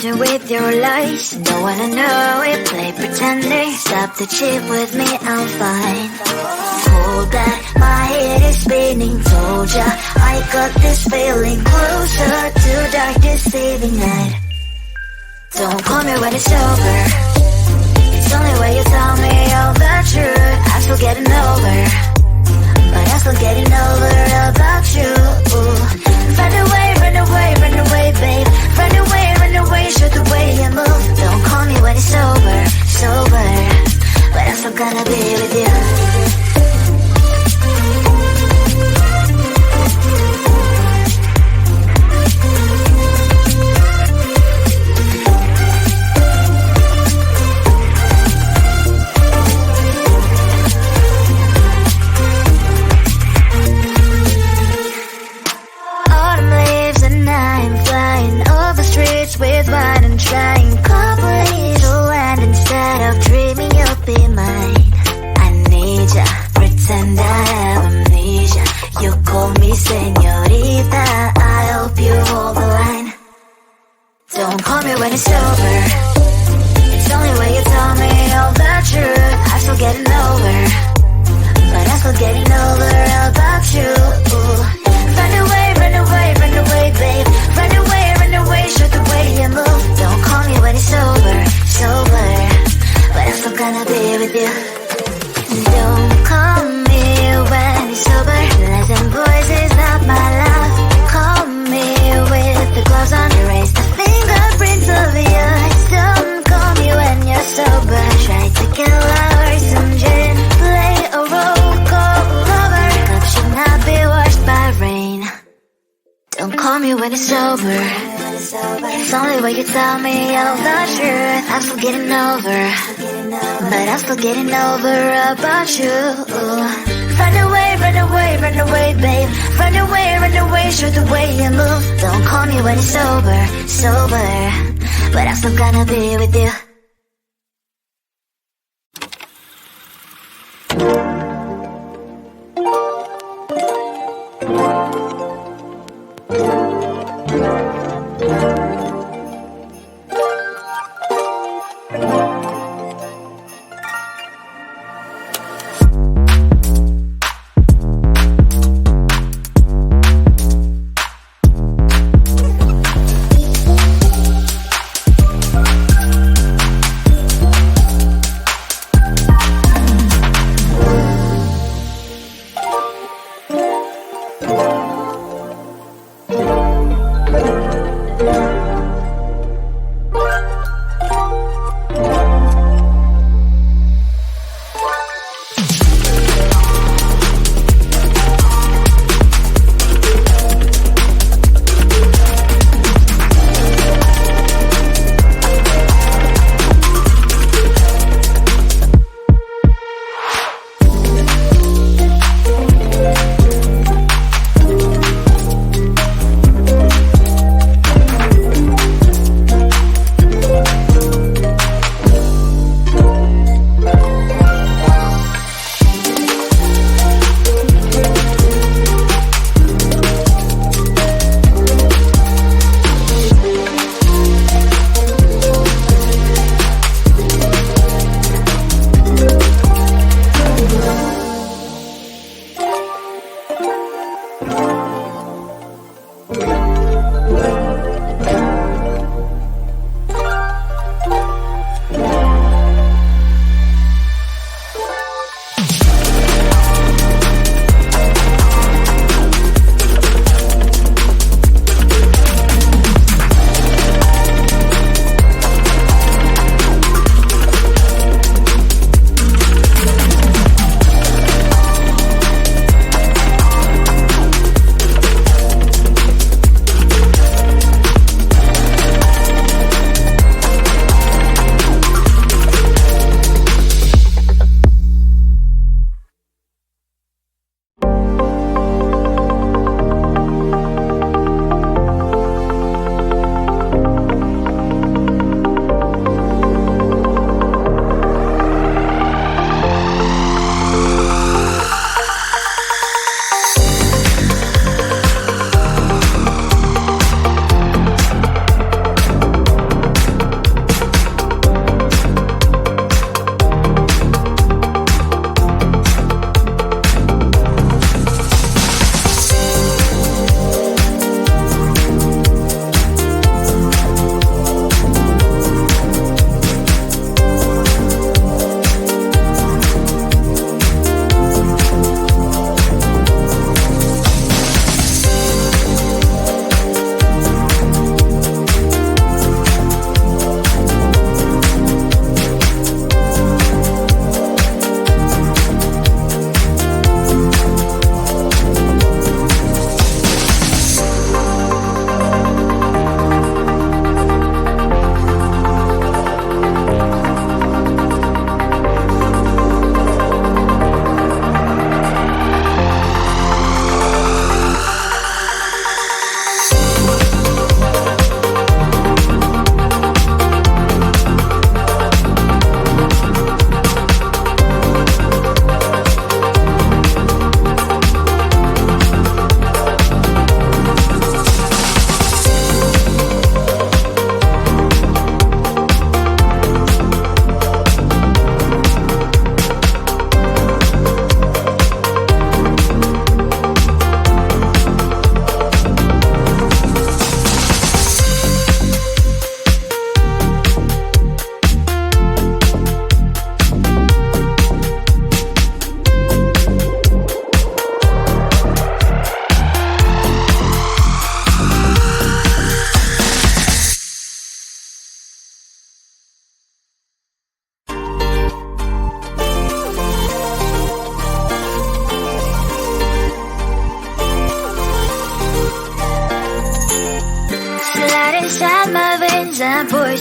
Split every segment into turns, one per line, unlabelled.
done with your lies. Don't wanna know it, play pretending. Stop the cheat with me, I'm fine. Hold back, my head is spinning. Told ya, I got this feeling. Closer to dark deceiving night. Don't call me when it's over. It's only when you tell me all the truth. I'm still getting over, but I'm still getting over about you. Run away, run away, run away, babe. Run away, show the way you move. Don't call me when it's over, sober, but I'm still gonna be with you. With wine and trying completeness land instead of dreaming you'll be mine. I need ya, pretend I have amnesia. You call me señorita, I hope you hold the line. Don't call me when it's over. It's only when you tell me all the truth. I'm still getting over, but I'm still getting over about you. Run away, run away, run away, babe. Run away, show the way you move. Don't call me when it's over, sober, but I'm still gonna be with you. Don't call me when it's sober. Listen, boys is not my love. Call me with the gloves on. Erase the fingerprints of your eyes. Don't call me when you're sober. Try to kill our some gin. Play a role called lover. Love should not be washed by rain. Don't call me when it's sober. It's only when you tell me all the truth. I'm still getting over, but I'm still getting over about you. Run away, run away, run away, babe. Run away, show the way you move. Don't call me when it's over, sober, but I'm still gonna be with you.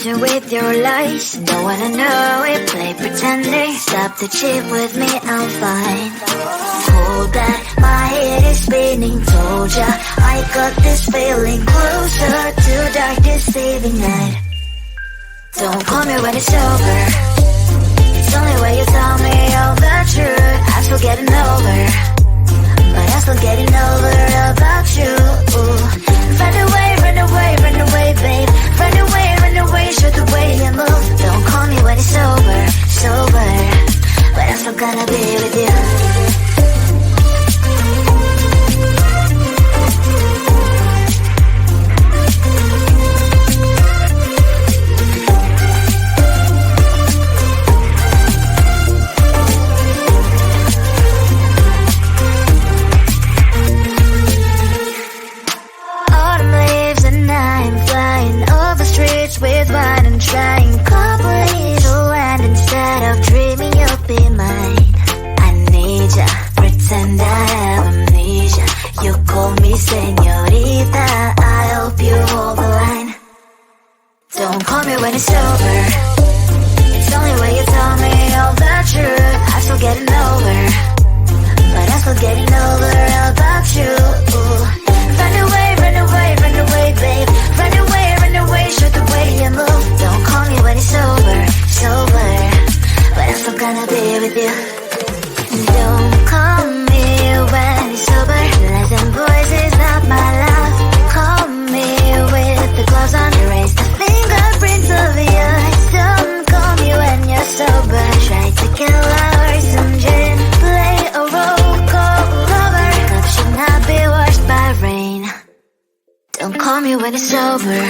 confusion with your lies. Don't wanna know it, play pretending. Stop the cheat with me, I'm fine. Hold that, my head is spinning. Told ya, I got this feeling. Closer to dark deceiving night. Don't call me when it's over. It's only when you tell me all the truth. I'm still getting over, but I'm still getting over about you. Run away, run away, run away, babe. Run away, show the way you move. Don't call me when it's over, sober, but I'm still gonna be with you. With wine and trying completeness, and instead of dreaming you'll be mine. I need ya, pretend I have amnesia. You call me señorita, I hope you hold the line. Don't call me when it's over. It's only when you tell me all the truth. I'm still getting over, but I'm still getting over about you. Run away, run away, run away, babe. Run away, show the way you move. Don't call me when it's over, sober, but I'm still gonna be with you. Don't call me when it's over. Lies and voices not my love. Call me with the gloves on. Erase the fingerprints of yours. Don't call me when you're sober. Try to kill hours and gin. Play a role, call lover. Love should not be washed by rain. Don't call me when it's over.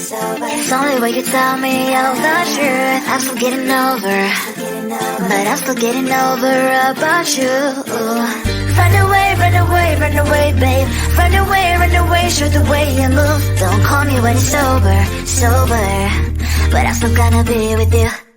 It's only when you tell me all the truth. I'm still getting over, but I'm still getting over about you. Run away, run away, run away, babe. Run away, show the way you move. Don't call me when it's over, sober, but I'm still gonna be with you.